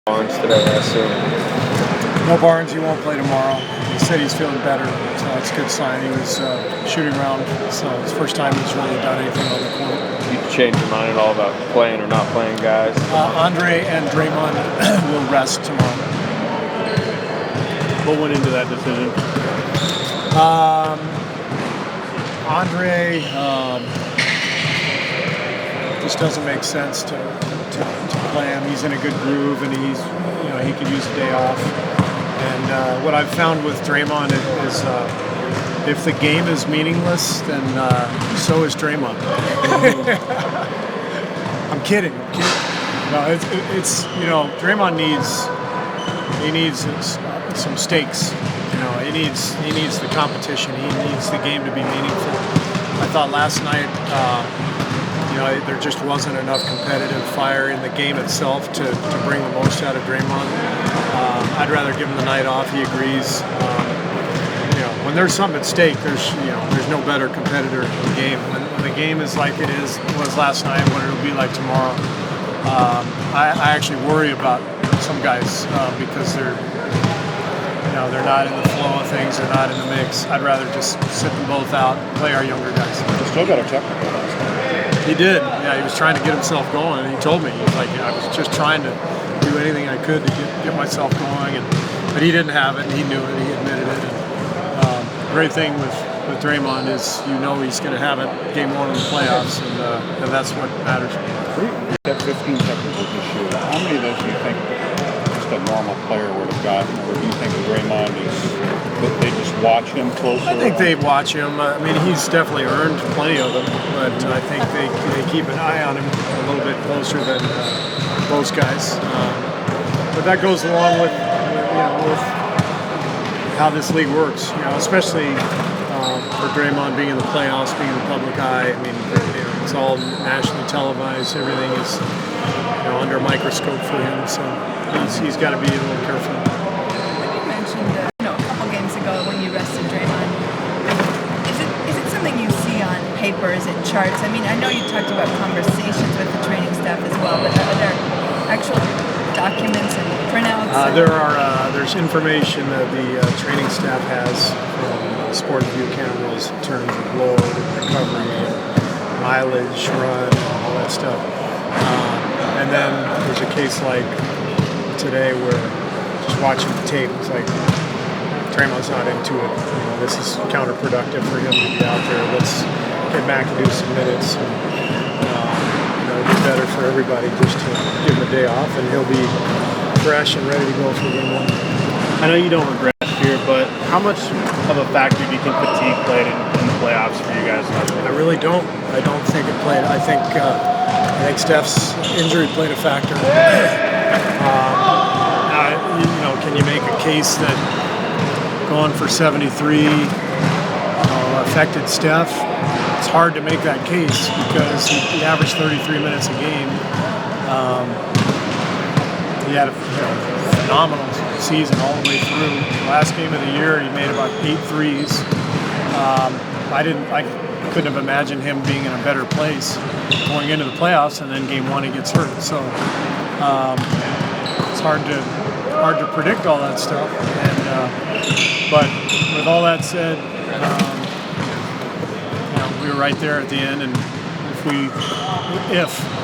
Barnes today, I assume. No Barnes, he won't play tomorrow. He said he's feeling better, so that's a good sign. He was shooting around, so it's the first time he's really done anything on the court. You change your mind at all about playing or not playing guys? Andre and Draymond will rest tomorrow. What went into that decision? Andre just doesn't make sense to play him. He's in a good groove, and he could use a day off. And what I've found with Draymond is if the game is meaningless, then so is Draymond. I'm kidding. No, it's Draymond needs some stakes. He needs the competition. He needs the game to be meaningful. I thought last night, there just wasn't enough competitive fire in the game itself to bring the most out of Draymond. I'd rather give him the night off. He agrees. When there's something at stake, there's no better competitor in the game. When the game is like was last night, what it'll be like tomorrow. I actually worry about some guys because they're not in the flow of things. They're not in the mix. I'd rather just sit them both out and play our younger guys. He still got a technical last night. He did. Yeah, he was trying to get himself going, and he told me, he was like, I was just trying to do anything I could to get myself going, but he didn't have it, and he knew it. He admitted it. And, great thing with Draymond is he's going to have it game one of the playoffs, and that's what matters. You had 15 technicals this year. How many of those do you think just a normal player would have gotten, or do you think Draymond they just watch him closer? I think they watch him. He's definitely earned plenty of them, but I think they keep an eye on him a little bit closer than most guys. But that goes along with how this league works. Especially for Draymond being in the playoffs, being in the public eye. It's all nationally televised. Everything is under a microscope for him. So he's got to be a little careful. You mentioned a couple games ago when you rested Draymond. Is it something you see on paper? Is it charts? I know you talked about conversations with the training staff as well, but are there actual documents and printouts? There's information that the training staff has from sport view cameras in terms of load, recovery, mileage, run, all that stuff. And then there's a case like today where just watching the tape, it's like Draymond's not into it. This is counterproductive for him to be out there. Let's get back and do some minutes. And, it'd be better for everybody just to give him a day off, and he'll be fresh and ready to go for game one. I know you don't regret here, but how much of a factor do you think fatigue played in the playoffs for you guys? I really don't. I don't think it played. I think Steph's injury played a factor. Can you make a case that going for 73 affected Steph? It's hard to make that case because he averaged 33 minutes a game. He had a phenomenal season all the way through. Last game of the year, he made about 8 threes. I couldn't have imagined him being in a better place going into the playoffs, and then game one he gets hurt. So it's hard to predict all that stuff. But with all that said, we were right there at the end, and if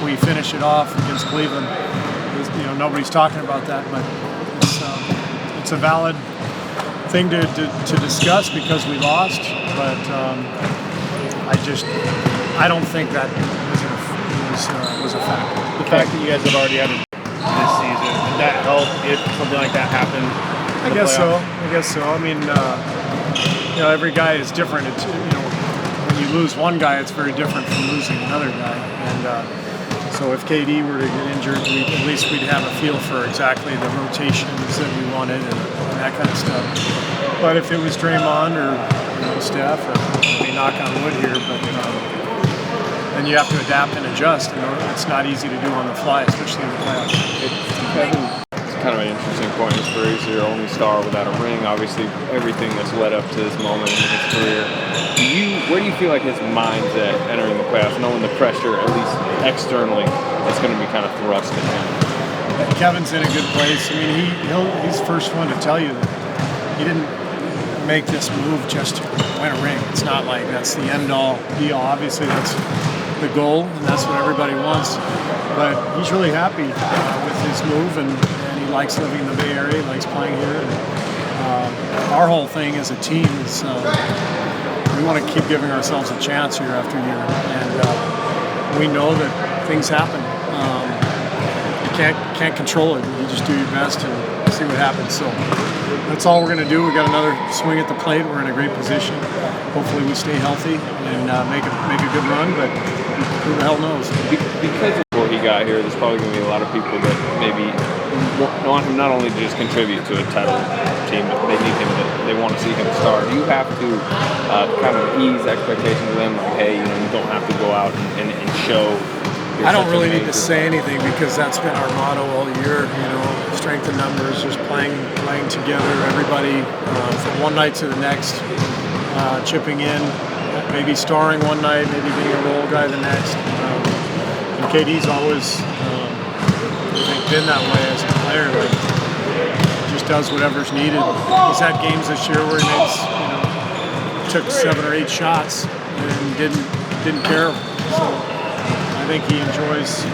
we finish it off against Cleveland, nobody's talking about that, but it's a valid thing to discuss because we lost. But I don't think that was a factor. The fact that you guys have already had it this season, did that help if something like that happened? I guess so. Every guy is different. When you lose one guy, it's very different from losing another guy. And so if KD were to get injured, at least we'd have a feel for exactly the rotations that we wanted and that kind of stuff. But if it was Draymond or Steph, knock on wood here, but then you have to adapt and adjust, and it's not easy to do on the fly, especially in the playoffs. It's kind of an interesting point in his career. He's your only star without a ring. Obviously, everything that's led up to this moment in his career. Where do you feel like his mind's at entering the playoffs, knowing the pressure, at least externally, that's going to be kind of thrust at him? Kevin's in a good place. I mean, he's the first one to tell you that he didn't make this move just to win a ring. It's not like that's the end-all, be-all. Obviously, that's the goal, and that's what everybody wants. But he's really happy with his move, and he likes living in the Bay Area. He likes playing here. And, our whole thing as a team is we want to keep giving ourselves a chance year after year, and we know that things happen. You can't control it. You just do your best and see what happens. So that's all we're going to do. We got another swing at the plate. We're in a great position. Hopefully we stay healthy and make a good run. But who the hell knows? Because before he got here, there's probably going to be a lot of people that maybe want him not only to just contribute to a title team, but they need him. They want to see him star. Do you have to kind of ease expectations of them? Like, hey, you don't have to go out and show. I don't really need to say anything because that's been our motto all year. Strength in numbers, just playing together. Everybody from one night to the next, chipping in, maybe starring one night, maybe being a role guy the next. And KD's always, I think, been that way as a player. Like, just does whatever's needed. He's had games this year where he took 7 or 8 shots and didn't care. So I think he enjoys the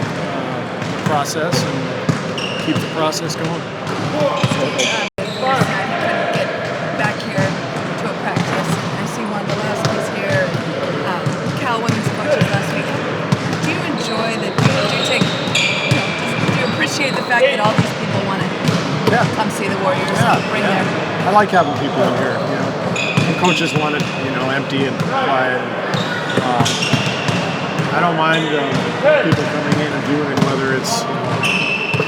process and keep the process going. Back here to a practice. I see one of the last ones here. Cal women's coaches last week. Do you enjoy the? Do you appreciate the fact that all these people want to come see the Warriors and bring their? I like having people in here. The coaches want it, empty and quiet. I don't mind people coming in and doing it, whether it's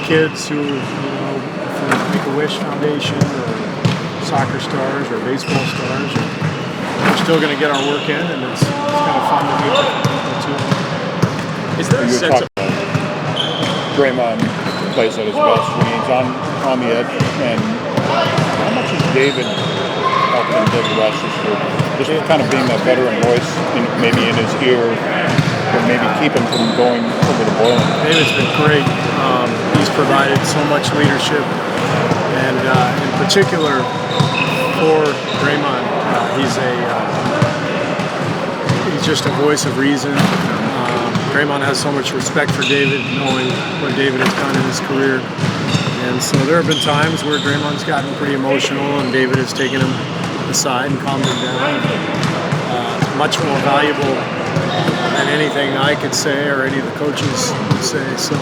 kids who, from the Make-A-Wish Foundation or soccer stars or baseball stars. We're still going to get our work in, and it's kind of fun to meet people too. Is there a sense of Draymond plays at his best when he's on the edge, and how much is David helping D.West this year? Just kind of being that veteran voice, maybe in his ear, or maybe keep him from going over the boiling. David's been great. He's provided so much leadership, and in particular for Draymond, he's just a voice of reason. Draymond has so much respect for David, knowing what David has done in his career. And so there have been times where Draymond's gotten pretty emotional, and David has taken him aside and calmed him down. Much more valuable than anything I could say or any of the coaches would say. So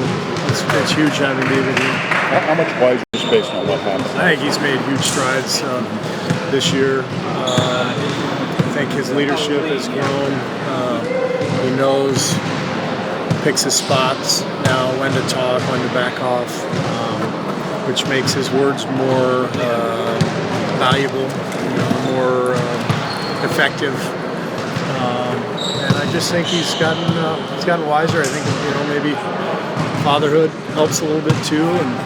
it's huge having David here. How much wiser is based on what happened? I think he's made huge strides this year. I think his leadership has grown. He knows, picks his spots now, when to talk, when to back off, which makes his words more valuable, more effective. And I just think he's gotten wiser. I think maybe fatherhood helps a little bit too, and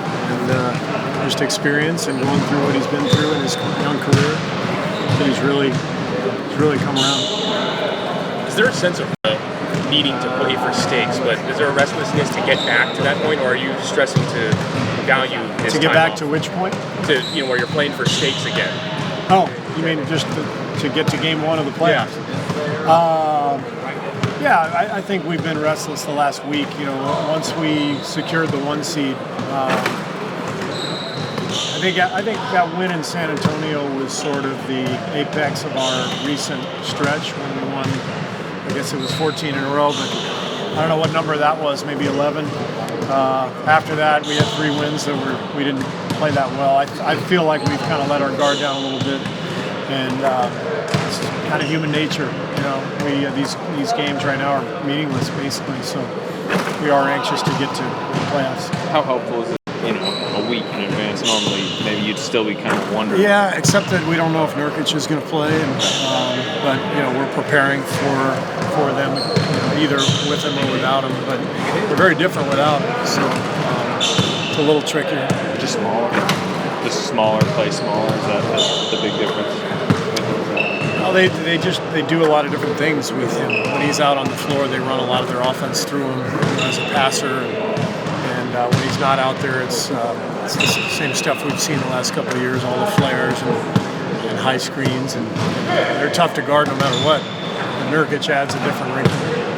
just experience and going through what he's been through in his young career. So he's really come around. Is there a sense of needing to play for stakes, but is there a restlessness to get back to that point, or are you stressing to value this to get time back off? to which point? To where you're playing for stakes again. Oh, you mean just to get to game 1 of the playoffs? I think we've been restless the last week. Once we secured the 1 seed, I think that win in San Antonio was sort of the apex of our recent stretch when we won. I guess it was 14 in a row, but I don't know what number that was. Maybe 11. After that, we had 3 wins that we didn't play that well. I feel like we've kind of let our guard down a little bit, and it's kind of human nature. We these games right now are meaningless basically. So we are anxious to get to the playoffs. How helpful is it? A week in advance. Normally, maybe you'd still be kind of wondering. Yeah, except that we don't know if Nurkic is going to play, but we're preparing for them, either with him or without him. But we're very different without him, so it's a little trickier. Just smaller. Just smaller, play smaller. That's the big difference. Well, they do a lot of different things with him. When he's out on the floor, they run a lot of their offense through him as a passer. And when he's not out there, it's the same stuff we've seen the last couple of years, all the flares and high screens, and they're tough to guard no matter what. And Nurkic adds a different wrinkle.